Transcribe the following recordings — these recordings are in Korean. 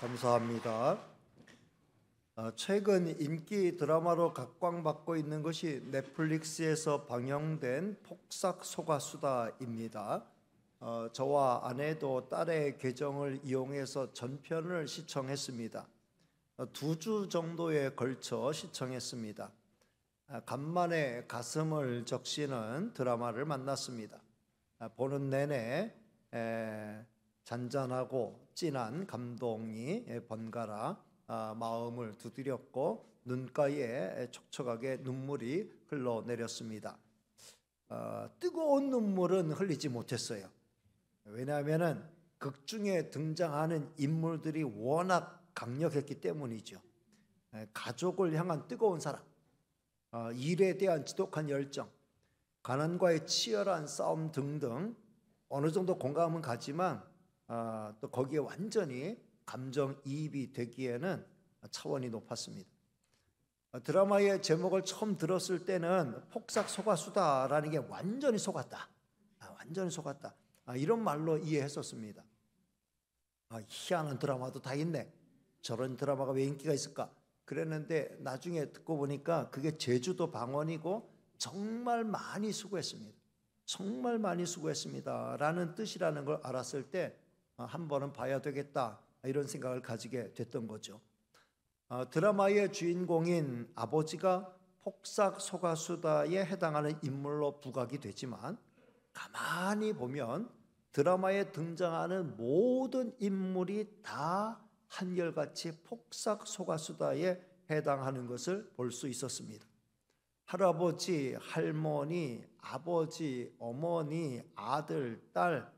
감사합니다. 최근 인기 드라마로 각광받고 있는 것이 넷플릭스에서 방영된 폭삭 소가수다입니다. 저와 아내도 딸의 계정을 이용해서 전편을 시청했습니다. 2주 정도에 걸쳐 시청했습니다. 간만에 가슴을 적시는 드라마를 만났습니다. 보는 내내 잔잔하고 진한 감동이 번갈아 마음을 두드렸고 눈가에 촉촉하게 눈물이 흘러내렸습니다. 뜨거운 눈물은 흘리지 못했어요. 왜냐하면 극 중에 등장하는 인물들이 워낙 강력했기 때문이죠. 가족을 향한 뜨거운 사랑, 일에 대한 지독한 열정, 가난과의 치열한 싸움 등등 어느 정도 공감은 가지만 또 거기에 완전히 감정이입이 되기에는 차원이 높았습니다. 드라마의 제목을 처음 들었을 때는 폭삭 소가수다라는 게 완전히 속았다, 완전히 속았다, 이런 말로 이해했었습니다. 희한한 드라마도 다 있네, 저런 드라마가 왜 인기가 있을까 그랬는데 나중에 듣고 보니까 그게 제주도 방언이고 정말 많이 수고했습니다, 정말 많이 수고했습니다 라는 뜻이라는 걸 알았을 때 한 번은 봐야 되겠다 이런 생각을 가지게 됐던 거죠. 드라마의 주인공인 아버지가 폭삭 소가수다에 해당하는 인물로 부각이 되지만 가만히 보면 드라마에 등장하는 모든 인물이 다 한결같이 폭삭 소가수다에 해당하는 것을 볼 수 있었습니다. 할아버지, 할머니, 아버지, 어머니, 아들, 딸,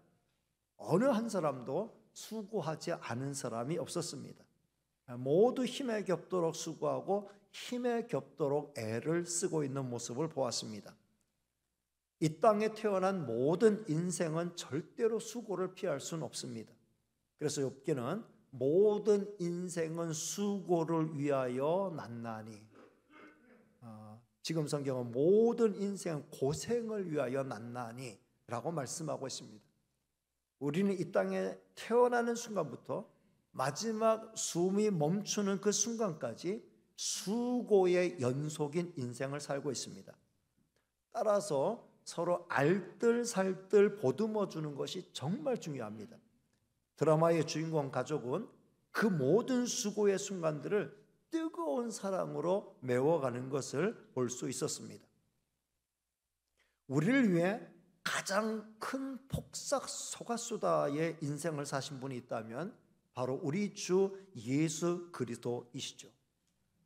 어느 한 사람도 수고하지 않은 사람이 없었습니다. 모두 힘에 겹도록 수고하고 힘에 겹도록 애를 쓰고 있는 모습을 보았습니다. 이 땅에 태어난 모든 인생은 절대로 수고를 피할 수는 없습니다. 그래서 욥기는 모든 인생은 수고를 위하여 났나니, 지금 성경은 모든 인생은 고생을 위하여 났나니 라고 말씀하고 있습니다. 우리는 이 땅에 태어나는 순간부터 마지막 숨이 멈추는 그 순간까지 수고의 연속인 인생을 살고 있습니다. 따라서 서로 알뜰살뜰 보듬어 주는 것이 정말 중요합니다. 드라마의 주인공 가족은 그 모든 수고의 순간들을 뜨거운 사랑으로 메워가는 것을 볼 수 있었습니다. 우리를 위해 가장 큰 폭삭 소가수다의 인생을 사신 분이 있다면 바로 우리 주 예수 그리스도이시죠.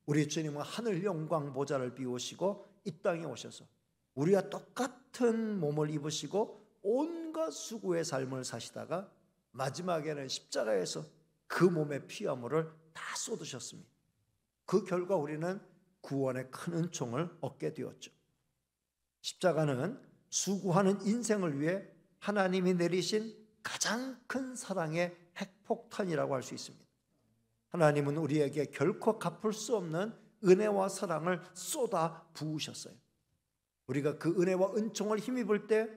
우리 주님은 하늘 영광 보좌를 비우시고 이 땅에 오셔서 우리와 똑같은 몸을 입으시고 온갖 수고의 삶을 사시다가 마지막에는 십자가에서 그 몸의 피화물을 다 쏟으셨습니다. 그 결과 우리는 구원의 큰 은총을 얻게 되었죠. 십자가는 수고하는 인생을 위해 하나님이 내리신 가장 큰 사랑의 핵폭탄이라고 할 수 있습니다. 하나님은 우리에게 결코 갚을 수 없는 은혜와 사랑을 쏟아 부으셨어요. 우리가 그 은혜와 은총을 힘입을 때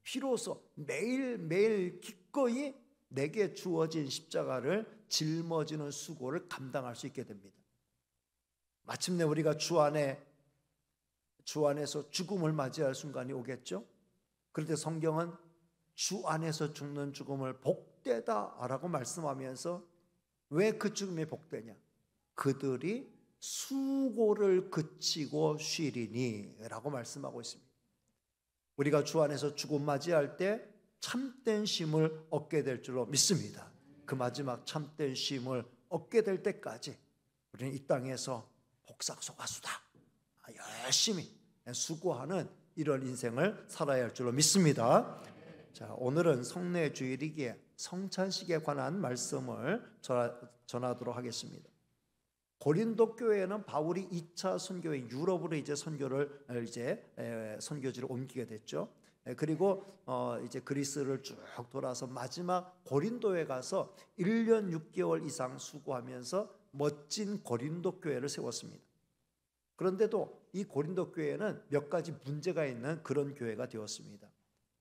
비로소 매일매일 기꺼이 내게 주어진 십자가를 짊어지는 수고를 감당할 수 있게 됩니다. 마침내 우리가 주 안에서 죽음을 맞이할 순간이 오겠죠. 그런데 성경은 주 안에서 죽는 죽음을 복되다라고 말씀하면서 왜 그 죽음이 복되냐? 그들이 수고를 그치고 쉬리니 라고 말씀하고 있습니다. 우리가 주 안에서 죽음 맞이할 때 참된 쉼을 얻게 될 줄로 믿습니다. 그 마지막 참된 쉼을 얻게 될 때까지 우리는 이 땅에서 폭삭 소가수다 열심히 수고하는 이런 인생을 살아야 할 줄로 믿습니다. 자, 오늘은 성례 주일이기에 성찬식에 관한 말씀을 전하도록 하겠습니다. 고린도 교회는 바울이 2차 선교인 유럽으로 이제 선교지를 옮기게 됐죠. 그리고 이제 그리스를 쭉 돌아서 마지막 고린도에 가서 1년 6개월 이상 수고하면서 멋진 고린도 교회를 세웠습니다. 그런데도 이 고린도 교회는 몇 가지 문제가 있는 그런 교회가 되었습니다.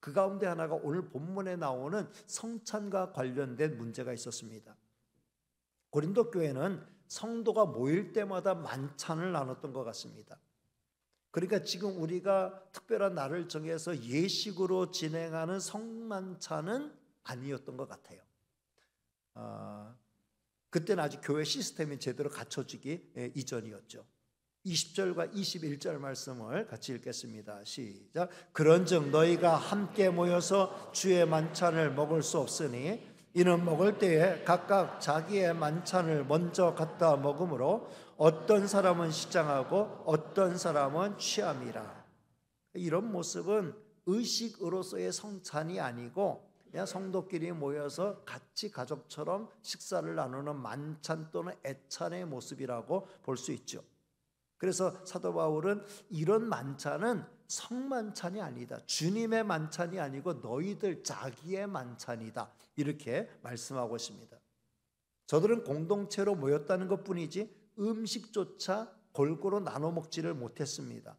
그 가운데 하나가 오늘 본문에 나오는 성찬과 관련된 문제가 있었습니다. 고린도 교회는 성도가 모일 때마다 만찬을 나눴던 것 같습니다. 그러니까 지금 우리가 특별한 날을 정해서 예식으로 진행하는 성만찬은 아니었던 것 같아요. 그때는 아직 교회 시스템이 제대로 갖춰지기 이전이었죠. 20절과 21절 말씀을 같이 읽겠습니다. 시작. 그런즉 너희가 함께 모여서 주의 만찬을 먹을 수 없으니 이는 먹을 때에 각각 자기의 만찬을 먼저 갖다 먹으므로 어떤 사람은 시장하고 어떤 사람은 취함이라. 이런 모습은 의식으로서의 성찬이 아니고 그냥 성도끼리 모여서 같이 가족처럼 식사를 나누는 만찬 또는 애찬의 모습이라고 볼 수 있죠. 그래서 사도 바울은 이런 만찬은 성만찬이 아니다, 주님의 만찬이 아니고 너희들 자기의 만찬이다, 이렇게 말씀하고 있습니다. 저들은 공동체로 모였다는 것뿐이지 음식조차 골고루 나눠 먹지를 못했습니다.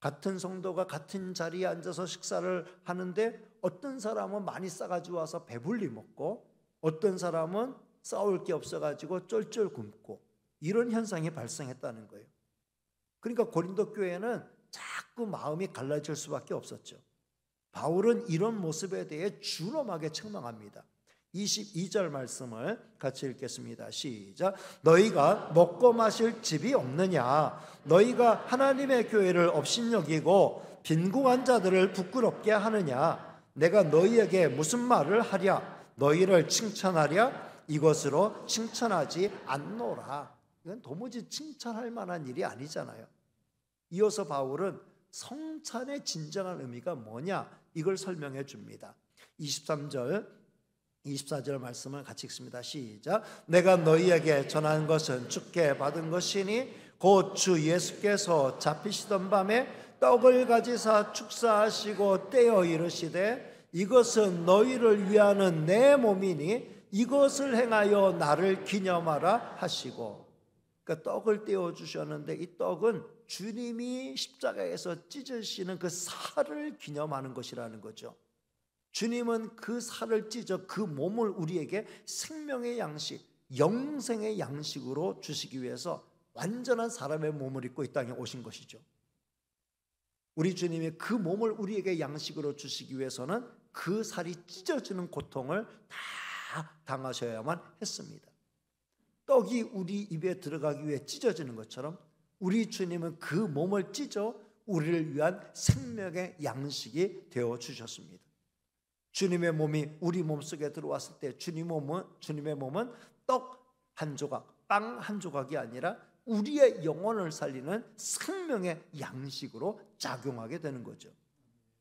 같은 성도가 같은 자리에 앉아서 식사를 하는데 어떤 사람은 많이 싸가지고 와서 배불리 먹고 어떤 사람은 싸울 게 없어가지고 쫄쫄 굶고, 이런 현상이 발생했다는 거예요. 그러니까 고린도 교회는 자꾸 마음이 갈라질 수밖에 없었죠. 바울은 이런 모습에 대해 준엄하게 책망합니다. 22절 말씀을 같이 읽겠습니다. 시작. 너희가 먹고 마실 집이 없느냐? 너희가 하나님의 교회를 업신여기고 빈궁한 자들을 부끄럽게 하느냐? 내가 너희에게 무슨 말을 하랴? 너희를 칭찬하랴? 이것으로 칭찬하지 않노라. 이건 도무지 칭찬할 만한 일이 아니잖아요. 이어서 바울은 성찬의 진정한 의미가 뭐냐, 이걸 설명해 줍니다. 23절 24절 말씀을 같이 읽습니다. 시작. 내가 너희에게 전한 것은 주께 받은 것이니 곧 주 예수께서 잡히시던 밤에 떡을 가지사 축사하시고 떼어 이르시되 이것은 너희를 위하는 내 몸이니 이것을 행하여 나를 기념하라 하시고. 그러니까 떡을 떼어 주셨는데 이 떡은 주님이 십자가에서 찢으시는 그 살을 기념하는 것이라는 거죠. 주님은 그 살을 찢어 그 몸을 우리에게 생명의 양식, 영생의 양식으로 주시기 위해서 완전한 사람의 몸을 입고 이 땅에 오신 것이죠. 우리 주님이 그 몸을 우리에게 양식으로 주시기 위해서는 그 살이 찢어지는 고통을 다 당하셔야만 했습니다. 떡이 우리 입에 들어가기 위해 찢어지는 것처럼 우리 주님은 그 몸을 찢어 우리를 위한 생명의 양식이 되어 주셨습니다. 주님의 몸이 우리 몸속에 들어왔을 때 주님의 몸은 떡 한 조각, 빵 한 조각이 아니라 우리의 영혼을 살리는 생명의 양식으로 작용하게 되는 거죠.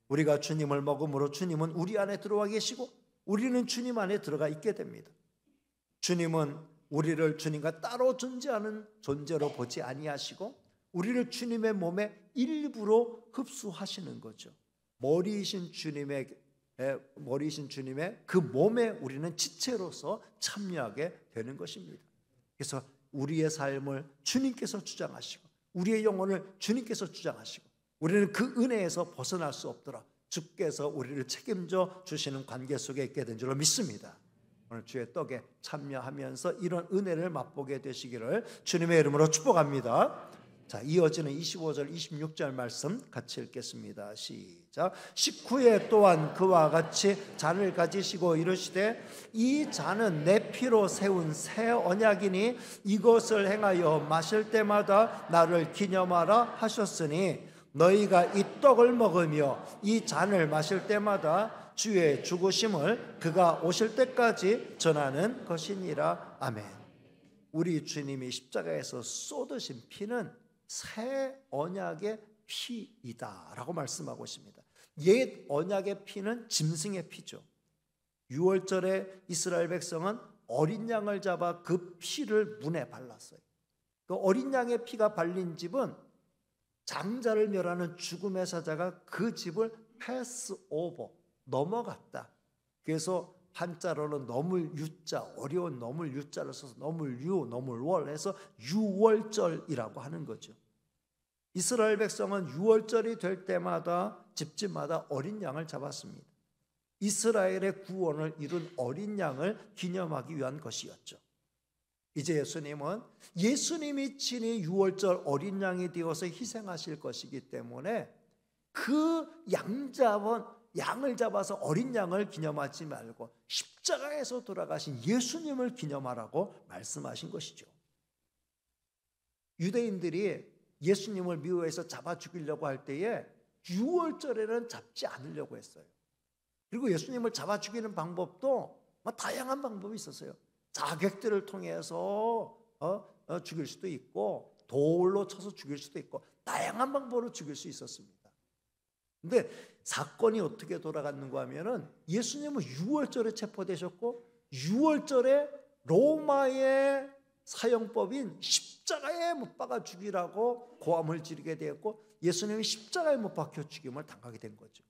우리가 주님을 먹음으로 주님은 우리 안에 들어와 계시고 우리는 주님 안에 들어가 있게 됩니다. 주님은 우리를 주님과 따로 존재하는 존재로 보지 아니하시고 우리를 주님의 몸의 일부로 흡수하시는 거죠. 머리이신 주님의 그 몸에 우리는 지체로서 참여하게 되는 것입니다. 그래서 우리의 삶을 주님께서 주장하시고 우리의 영혼을 주님께서 주장하시고 우리는 그 은혜에서 벗어날 수 없도록 주께서 우리를 책임져 주시는 관계 속에 있게 된 줄로 믿습니다. 오늘 주의 떡에 참여하면서 이런 은혜를 맛보게 되시기를 주님의 이름으로 축복합니다. 자, 이어지는 25절 26절 말씀 같이 읽겠습니다. 시작. 식후에 또한 그와 같이 잔을 가지시고 이르시되 이 잔은 내 피로 세운 새 언약이니 이것을 행하여 마실 때마다 나를 기념하라 하셨으니 너희가 이 떡을 먹으며 이 잔을 마실 때마다 주의 죽으심을 그가 오실 때까지 전하는 것이니라. 아멘. 우리 주님이 십자가에서 쏟으신 피는 새 언약의 피이다라고 말씀하고 있습니다. 옛 언약의 피는 짐승의 피죠. 유월절에 이스라엘 백성은 어린 양을 잡아 그 피를 문에 발랐어요. 그 어린 양의 피가 발린 집은 장자를 멸하는 죽음의 사자가 그 집을 패스오버, 넘어갔다. 그래서 한자로는 너물 유자, 어려운 너물 유자를 써서 너물유, 너물월 해서 유월절이라고 하는 거죠. 이스라엘 백성은 유월절이 될 때마다 집집마다 어린 양을 잡았습니다. 이스라엘의 구원을 이룬 어린 양을 기념하기 위한 것이었죠. 이제 예수님은 예수님이 친히 유월절 어린 양이 되어서 희생하실 것이기 때문에 그 양을 잡아서 어린 양을 기념하지 말고 십자가에서 돌아가신 예수님을 기념하라고 말씀하신 것이죠. 유대인들이 예수님을 미워해서 잡아 죽이려고 할 때에 유월절에는 잡지 않으려고 했어요. 그리고 예수님을 잡아 죽이는 방법도 다양한 방법이 있었어요. 자객들을 통해서 죽일 수도 있고, 돌로 쳐서 죽일 수도 있고, 다양한 방법으로 죽일 수 있었습니다. 근데 사건이 어떻게 돌아갔는가 하면은 예수님은 유월절에 체포되셨고, 유월절에 로마의 사형법인 십자가에 못 박아 죽이라고 고함을 지르게 되었고, 예수님이 십자가에 못 박혀 죽임을 당하게 된 거죠.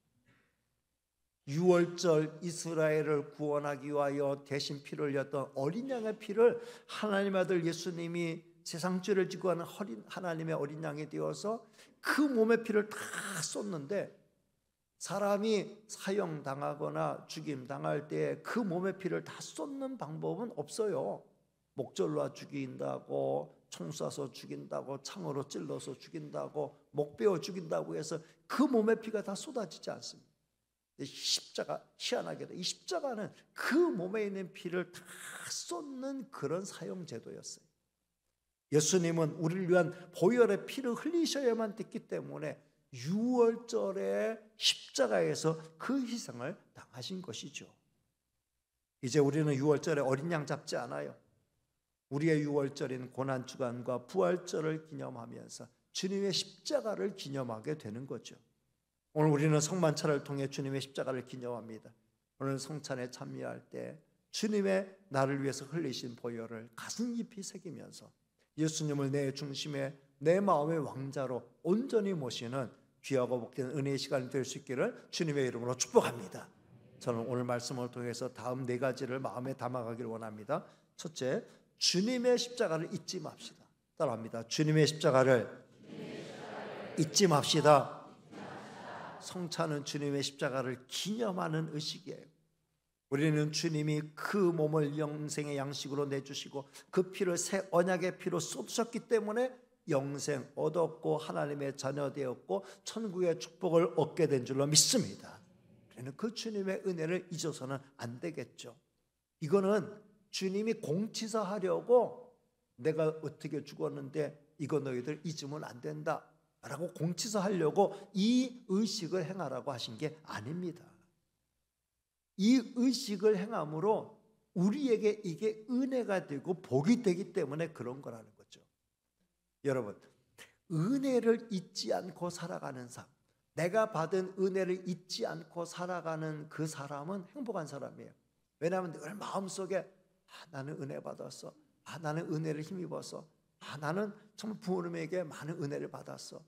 유월절 이스라엘을 구원하기 위하여 대신 피를 흘렸던 어린 양의 피를 하나님의 아들 예수님이 세상 죄를 지고 하는 하나님의 어린 양이 되어서 그 몸의 피를 다 쏟는데, 사람이 사형당하거나 죽임당할 때 그 몸의 피를 다 쏟는 방법은 없어요. 목절로 죽인다고, 총 쏴서 죽인다고, 창으로 찔러서 죽인다고, 목 베어 죽인다고 해서 그 몸의 피가 다 쏟아지지 않습니다. 십자가, 희한하게도 이 십자가는 그 몸에 있는 피를 다 쏟는 그런 사형제도였어요. 예수님은 우리를 위한 보혈의 피를 흘리셔야만 됐기 때문에 유월절에 십자가에서 그 희생을 당하신 것이죠. 이제 우리는 유월절에 어린 양 잡지 않아요. 우리의 유월절인 고난주간과 부활절을 기념하면서 주님의 십자가를 기념하게 되는 거죠. 오늘 우리는 성만찬을 통해 주님의 십자가를 기념합니다. 오늘 성찬에 참여할 때 주님의 나를 위해서 흘리신 보혈을 가슴 깊이 새기면서 예수님을 내 중심에, 내 마음의 왕자로 온전히 모시는 귀하고 복된 은혜의 시간이 될 수 있기를 주님의 이름으로 축복합니다. 저는 오늘 말씀을 통해서 다음 4가지를 마음에 담아가기를 원합니다. 첫째, 주님의 십자가를 잊지 맙시다. 따라합니다. 주님의 십자가를 잊지 맙시다. 성찬은 주님의 십자가를 기념하는 의식이에요. 우리는 주님이 그 몸을 영생의 양식으로 내주시고 그 피를 새 언약의 피로 쏟으셨기 때문에 영생 얻었고 하나님의 자녀 되었고 천국의 축복을 얻게 된 줄로 믿습니다. 그러나 그 주님의 은혜를 잊어서는 안 되겠죠. 이거는 주님이 공치사하려고 내가 어떻게 죽었는데 이거 너희들 잊으면 안 된다 라고 공치사하려고 이 의식을 행하라고 하신 게 아닙니다. 이 의식을 행함으로 우리에게 이게 은혜가 되고 복이 되기 때문에 그런 거라는 거죠. 여러분, 은혜를 잊지 않고 살아가는 삶, 내가 받은 은혜를 잊지 않고 살아가는 그 사람은 행복한 사람이에요. 왜냐하면 늘 마음속에 나는 은혜 받았어, 나는 은혜를 힘입었어, 나는 정말 부모님에게 많은 은혜를 받았어,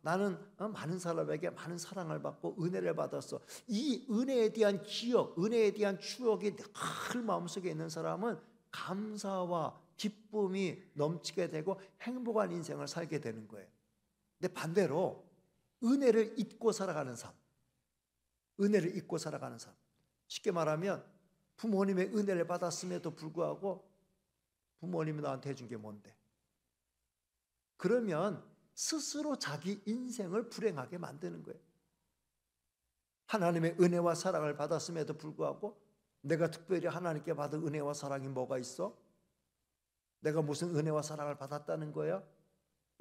나는 많은 사람에게 많은 사랑을 받고 은혜를 받았어. 이 은혜에 대한 기억, 은혜에 대한 추억이 늘 마음속에 있는 사람은 감사와 기쁨이 넘치게 되고 행복한 인생을 살게 되는 거예요. 근데 반대로 은혜를 잊고 살아가는 삶, 은혜를 잊고 살아가는 삶, 쉽게 말하면 부모님의 은혜를 받았음에도 불구하고 부모님이 나한테 해준 게 뭔데? 그러면 스스로 자기 인생을 불행하게 만드는 거예요. 하나님의 은혜와 사랑을 받았음에도 불구하고 내가 특별히 하나님께 받은 은혜와 사랑이 뭐가 있어? 내가 무슨 은혜와 사랑을 받았다는 거야?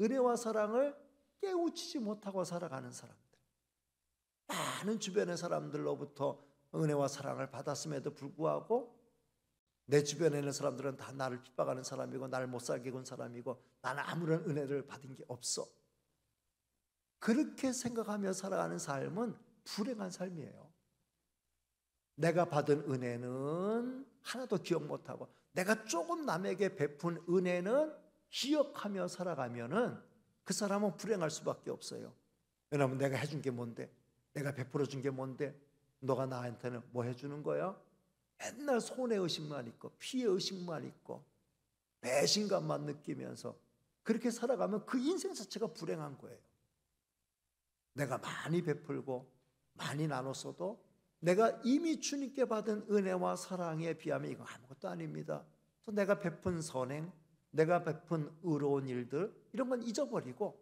은혜와 사랑을 깨우치지 못하고 살아가는 사람들, 많은 주변의 사람들로부터 은혜와 사랑을 받았음에도 불구하고 내 주변에 있는 사람들은 다 나를 핍박하는 사람이고 나를 못 살게 군 사람이고 나는 아무런 은혜를 받은 게 없어. 그렇게 생각하며 살아가는 삶은 불행한 삶이에요. 내가 받은 은혜는 하나도 기억 못하고 내가 조금 남에게 베푼 은혜는 기억하며 살아가면은 그 사람은 불행할 수밖에 없어요. 왜냐하면 내가 해준 게 뭔데? 내가 베풀어 준 게 뭔데? 너가 나한테는 뭐 해주는 거야? 맨날 손해의식만 있고 피해의식만 있고 배신감만 느끼면서 그렇게 살아가면 그 인생 자체가 불행한 거예요. 내가 많이 베풀고 많이 나눴어도 내가 이미 주님께 받은 은혜와 사랑에 비하면 이건 아무것도 아닙니다. 또 내가 베푼 선행, 내가 베푼 의로운 일들 이런 건 잊어버리고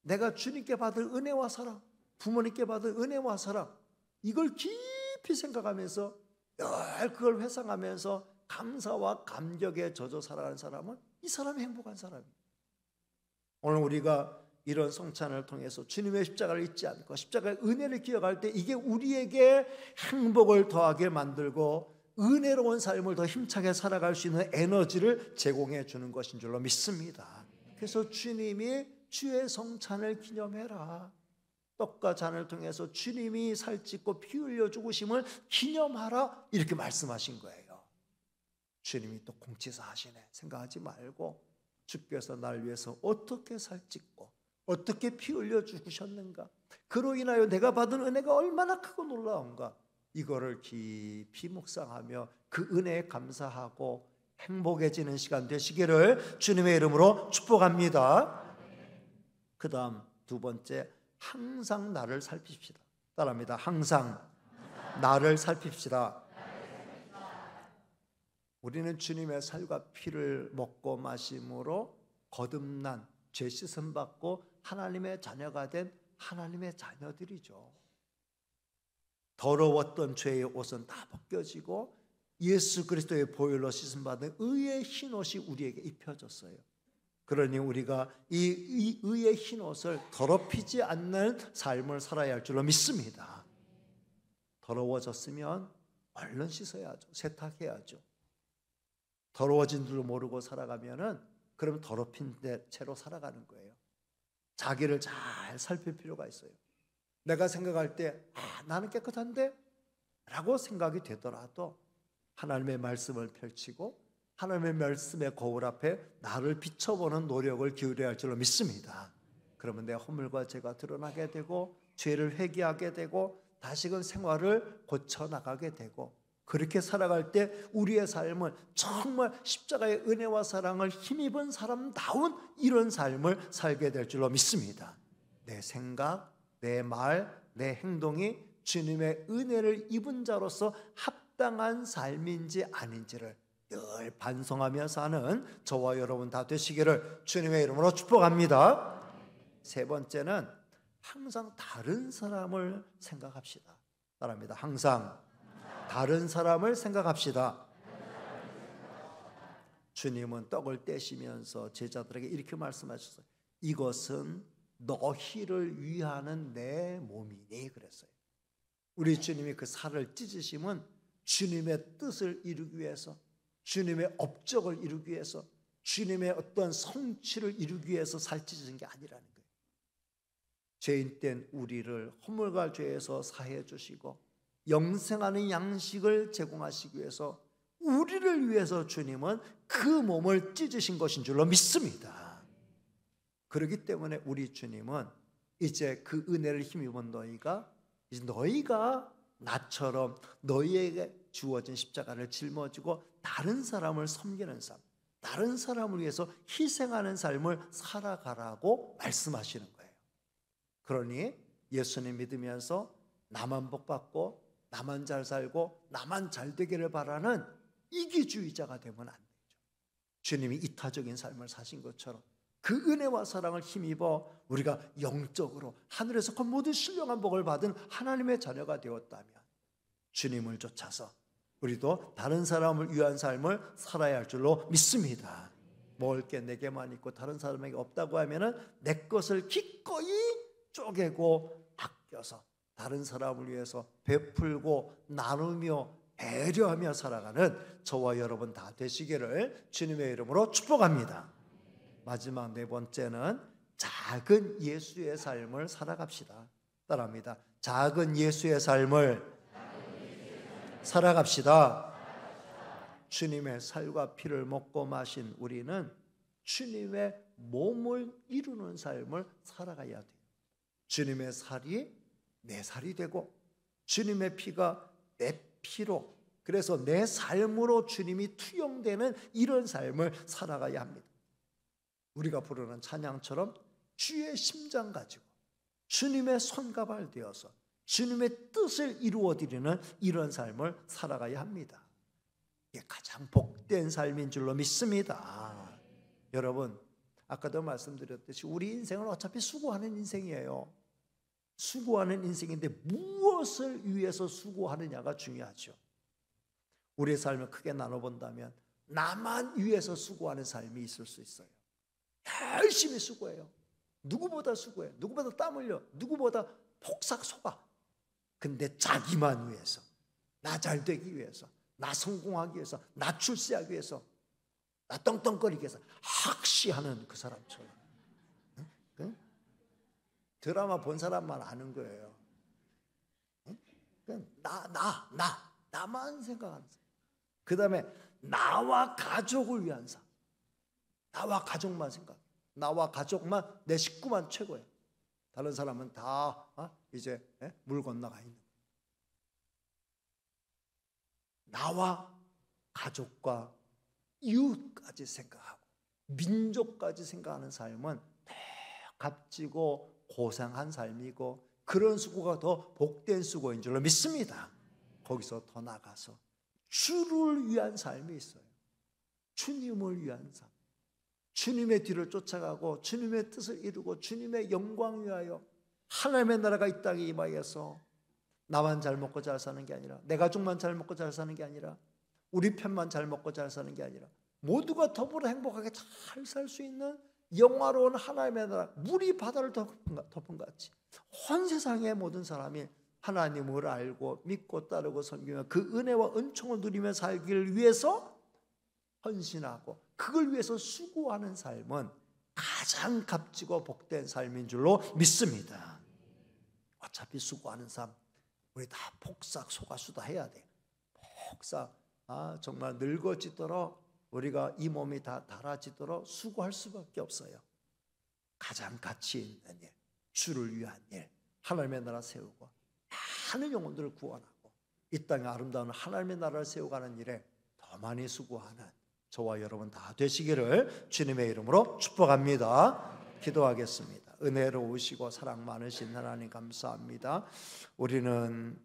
내가 주님께 받을 은혜와 사랑, 부모님께 받을 은혜와 사랑 이걸 깊이 생각하면서 늘 그걸 회상하면서 감사와 감격에 젖어 살아가는 사람은 이 사람이 행복한 사람이에요. 오늘 우리가 이런 성찬을 통해서 주님의 십자가를 잊지 않고 십자가의 은혜를 기억할 때 이게 우리에게 행복을 더하게 만들고 은혜로운 삶을 더 힘차게 살아갈 수 있는 에너지를 제공해 주는 것인 줄로 믿습니다. 그래서 주님이 주의 성찬을 기념해라. 떡과 잔을 통해서 주님이 살찌고 피 흘려 죽으심을 기념하라 이렇게 말씀하신 거예요. 주님이 또 공치사 하시네 생각하지 말고 주께서 날 위해서 어떻게 살찌고 어떻게 피 흘려 죽으셨는가, 그로 인하여 내가 받은 은혜가 얼마나 크고 놀라운가, 이거를 깊이 묵상하며 그 은혜에 감사하고 행복해지는 시간 되시기를 주님의 이름으로 축복합니다. 그 다음 두 번째, 항상 나를 살핍시다. 따라합니다. 항상 나를 살핍시다. 우리는 주님의 살과 피를 먹고 마심으로 거듭난 죄 씻음 받고 하나님의 자녀가 된 하나님의 자녀들이죠. 더러웠던 죄의 옷은 다 벗겨지고 예수 그리스도의 보혈로 씻음 받은 의의 흰옷이 우리에게 입혀졌어요. 그러니 우리가 이 의의 흰옷을 더럽히지 않는 삶을 살아야 할 줄로 믿습니다. 더러워졌으면 얼른 씻어야죠. 세탁해야죠. 더러워진 줄 모르고 살아가면은 그러면 더럽힌 채로 살아가는 거예요. 자기를 잘 살필 필요가 있어요. 내가 생각할 때 나는 깨끗한데? 라고 생각이 되더라도 하나님의 말씀을 펼치고 하나님의 말씀의 거울 앞에 나를 비춰보는 노력을 기울여야 할 줄로 믿습니다. 그러면 내 허물과 죄가 드러나게 되고 죄를 회개하게 되고 다시금 생활을 고쳐나가게 되고, 그렇게 살아갈 때 우리의 삶은 정말 십자가의 은혜와 사랑을 힘입은 사람다운 이런 삶을 살게 될 줄로 믿습니다. 내 생각, 내 말, 내 행동이 주님의 은혜를 입은 자로서 합당한 삶인지 아닌지를 늘 반성하며 사는 저와 여러분 다 되시기를 주님의 이름으로 축복합니다. 세 번째는 항상 다른 사람을 생각합시다. 따라합니다. 항상 다른 사람을 생각합시다. 주님은 떡을 떼시면서 제자들에게 이렇게 말씀하셨어요. 이것은 너희를 위하는 내 몸이니 그랬어요. 우리 주님이 그 살을 찢으심은 주님의 뜻을 이루기 위해서, 주님의 업적을 이루기 위해서, 주님의 어떤 성취를 이루기 위해서 살 찢으신 게 아니라는 거예요. 죄인 된 우리를 허물과 죄에서 사해 주시고 영생하는 양식을 제공하시기 위해서 우리를 위해서 주님은 그 몸을 찢으신 것인 줄로 믿습니다. 그렇기 때문에 우리 주님은 이제 그 은혜를 힘입은 너희가 나처럼 너희에게 주어진 십자가를 짊어지고 다른 사람을 섬기는 삶, 다른 사람을 위해서 희생하는 삶을 살아가라고 말씀하시는 거예요. 그러니 예수님 믿으면서 나만 복받고 나만 잘 살고 나만 잘 되기를 바라는 이기주의자가 되면 안 되죠. 주님이 이타적인 삶을 사신 것처럼 그 은혜와 사랑을 힘입어 우리가 영적으로 하늘에서 그 모든 신령한 복을 받은 하나님의 자녀가 되었다면 주님을 쫓아서 우리도 다른 사람을 위한 삶을 살아야 할 줄로 믿습니다. 먹을 게 내게만 있고 다른 사람에게 없다고 하면은 내 것을 기꺼이 쪼개고 아껴서 다른 사람을 위해서 베풀고 나누며 배려하며 살아가는 저와 여러분 다 되시기를 주님의 이름으로 축복합니다. 마지막 네 번째는 작은 예수의 삶을 살아갑시다. 따라합니다. 작은 예수의 삶을 살아갑시다. 주님의 살과 피를 먹고 마신 우리는 주님의 몸을 이루는 삶을 살아가야 돼요. 주님의 살이 내 살이 되고 주님의 피가 내 피로, 그래서 내 삶으로 주님이 투영되는 이런 삶을 살아가야 합니다. 우리가 부르는 찬양처럼 주의 심장 가지고 주님의 손과 발 되어서 주님의 뜻을 이루어드리는 이런 삶을 살아가야 합니다. 이게 가장 복된 삶인 줄로 믿습니다. 여러분, 아까도 말씀드렸듯이 우리 인생은 어차피 수고하는 인생이에요. 수고하는 인생인데 무엇을 위해서 수고하느냐가 중요하죠. 우리의 삶을 크게 나눠본다면 나만 위해서 수고하는 삶이 있을 수 있어요. 열심히 수고해요. 누구보다 수고해요. 누구보다 땀 흘려. 누구보다 폭삭 속아. 근데 자기만 위해서, 나 잘 되기 위해서, 나 성공하기 위해서, 나 출세하기 위해서, 나 떵떵거리기 위해서 학시하는 그 사람처럼. 응? 드라마 본 사람만 아는 거예요. 응? 나만 생각하는 삶. 그 다음에 나와 가족을 위한 삶. 나와 가족만 생각. 나와 가족만, 내 식구만 최고예요. 다른 사람은 다 이제 물 건너가 있는. 나와 가족과 이웃까지 생각하고 민족까지 생각하는 삶은 더 값지고 고상한 삶이고 그런 수고가 더 복된 수고인 줄로 믿습니다. 거기서 더 나가서 주를 위한 삶이 있어요. 주님을 위한 삶. 주님의 뒤를 쫓아가고 주님의 뜻을 이루고 주님의 영광 위하여 하나님의 나라가 이 땅에 임하여서 나만 잘 먹고 잘 사는 게 아니라 내 가족만 잘 먹고 잘 사는 게 아니라 우리 편만 잘 먹고 잘 사는 게 아니라 모두가 더불어 행복하게 잘 살 수 있는 영화로운 하나님의 나라, 물이 바다를 덮은 것 같이 온 세상의 모든 사람이 하나님을 알고 믿고 따르고 섬기며 그 은혜와 은총을 누리며 살기를 위해서 헌신하고 그걸 위해서 수고하는 삶은 가장 값지고 복된 삶인 줄로 믿습니다. 어차피 수고하는 삶 우리 다 폭삭 속았수다 해야 돼. 폭삭 정말 늙어지도록 우리가 이 몸이 다 닳아지도록 수고할 수밖에 없어요. 가장 가치 있는 일, 주를 위한 일, 하나님의 나라 세우고 많은 영혼들을 구원하고 이 땅에 아름다운 하나님의 나라를 세워가는 일에 더 많이 수고하는 저와 여러분 다 되시기를 주님의 이름으로 축복합니다. 기도하겠습니다. 은혜로우시고 사랑 많으신 하나님 감사합니다. 우리는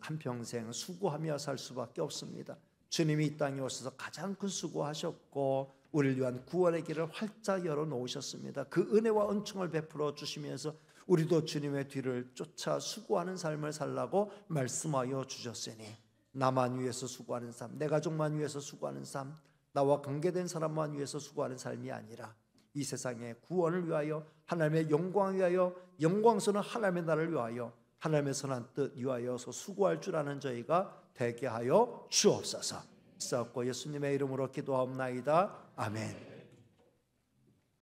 한평생 수고하며 살 수밖에 없습니다. 주님이 이 땅에 오셔서 가장 큰 수고하셨고 우리를 위한 구원의 길을 활짝 열어놓으셨습니다. 그 은혜와 은총을 베풀어 주시면서 우리도 주님의 뒤를 쫓아 수고하는 삶을 살라고 말씀하여 주셨으니 나만 위해서 수고하는 삶, 내 가족만 위해서 수고하는 삶, 나와 관계된 사람만 위해서 수고하는 삶이 아니라 이 세상의 구원을 위하여 하나님의 영광을 위하여 영광스러운 하나님의 나라를 위하여 하나님의 선한 뜻 위하여서 수고할 줄 아는 저희가 되게 하여 주옵소서. 있었고 예수님의 이름으로 기도하옵나이다. 아멘.